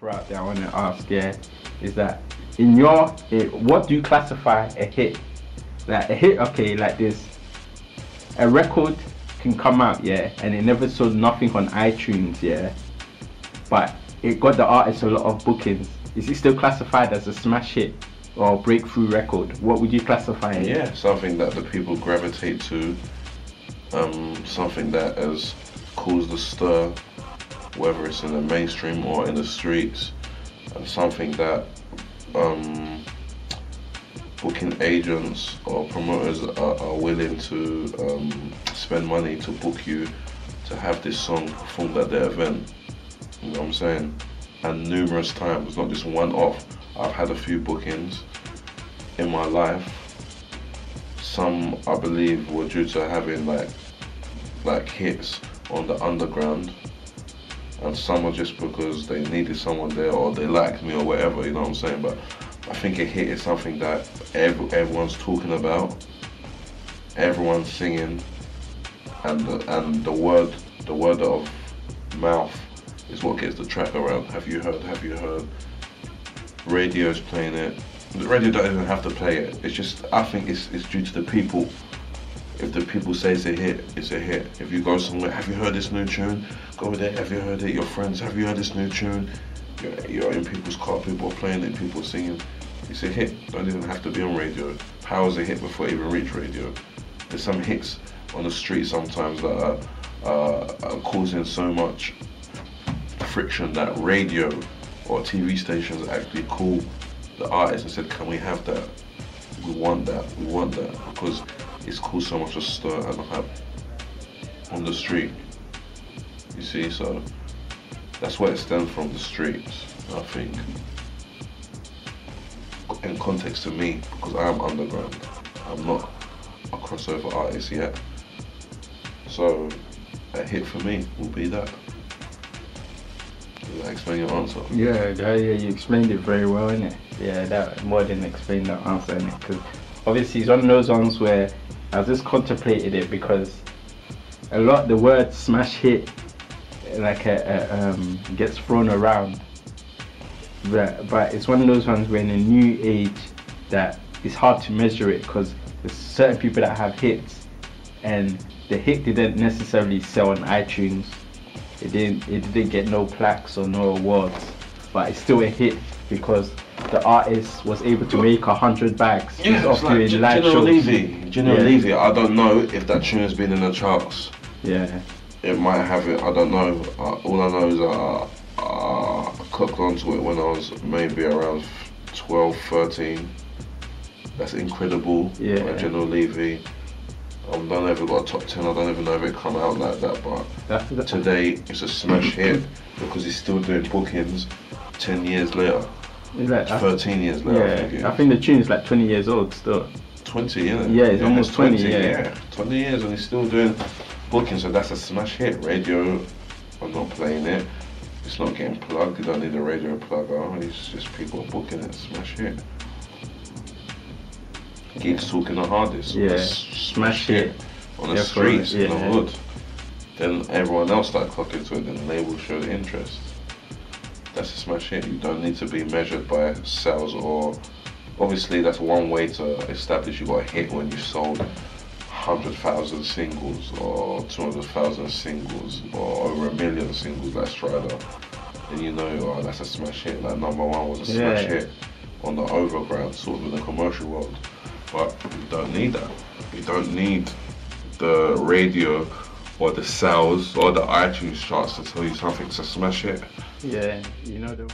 Throughout there, I want to ask, yeah, is that in your, what do you classify a hit? Like a hit, okay, like this, a record can come out, yeah, and it never sold nothing on iTunes, yeah, but it got the artist a lot of bookings. Is it still classified as a smash hit or breakthrough record? What would you classify it? Yeah, something that the people gravitate to, something that has caused a stir, whether it's in the mainstream or in the streets, and something that booking agents or promoters are willing to spend money to book you to have this song performed at their event. You know what I'm saying? And numerous times, not just one off. I've had a few bookings in my life. Some, I believe, were due to having like hits on the underground, and some are just because they needed someone there or they liked me or whatever, you know what I'm saying? But I think a hit is something that everyone's talking about, everyone's singing, and the word of mouth is what gets the track around. Have you heard? Have you heard? Radio's playing it. The radio don't even have to play it. It's just, I think it's due to the people. If the people say it's a hit, it's a hit. If you go somewhere, have you heard this new tune? Go there, have you heard it? Your friends, have you heard this new tune? You're in people's car, people are playing it, people are singing. It's a hit, don't even have to be on radio. Power's a hit before it even reach radio. There's some hits on the street sometimes that are causing so much friction that radio or TV stations actually call the artist and said, can we have that? We want that, because it's caused so much a stir and a hype on the street. You see, so that's where it stems from, the streets, I think. In context to me, because I am underground, I'm not a crossover artist yet. So a hit for me will be that. Did I explain your answer? Yeah, you explained it very well, innit? Yeah, that more than explained the answer, innit? Because obviously it's one of those ones where I just contemplated it, because a lot the word smash hit like gets thrown around, but it's one of those ones where in a new age that it's hard to measure it, because there's certain people that have hits and the hit didn't necessarily sell on iTunes. It didn't get no plaques or no awards, but it's still a hit because the artist was able to make 100 bags off doing live shows. Levy, I don't know if that tune has been in the charts. Yeah. It might have it, I don't know. All I know is I clocked onto it when I was maybe around 12, 13. That's incredible. Yeah. By General Levy. I don't ever got a top 10, I don't even know if it come out like that, but today it's a smash hit because he's still doing bookings 10 years later. Like, 13 years later. Yeah, I think the tune is like 20 years old still. 20, yeah. Yeah, it's almost 20, yeah. 20 years and he's still doing bookings, so that's a smash hit. Radio, I'm not playing it. It's not getting plugged, you don't need a radio plugger. It's just people booking it, smash hit. Gigs talking the hardest. Yeah, smash hit. On the streets, in the hood. Then everyone else started clocking to it, then the label showed interest. That's a smash hit. You don't need to be measured by sales, or obviously that's one way to establish you got a hit when you sold 100,000 singles or 200,000 singles or over 1 million singles like Strider. Then you know, oh, that's a smash hit. Like #1 was a smash hit on the overground, sort of in the commercial world. But you don't need that. You don't need the radio or the sales or the iTunes charts to tell you something's a smash hit. Yeah, you know the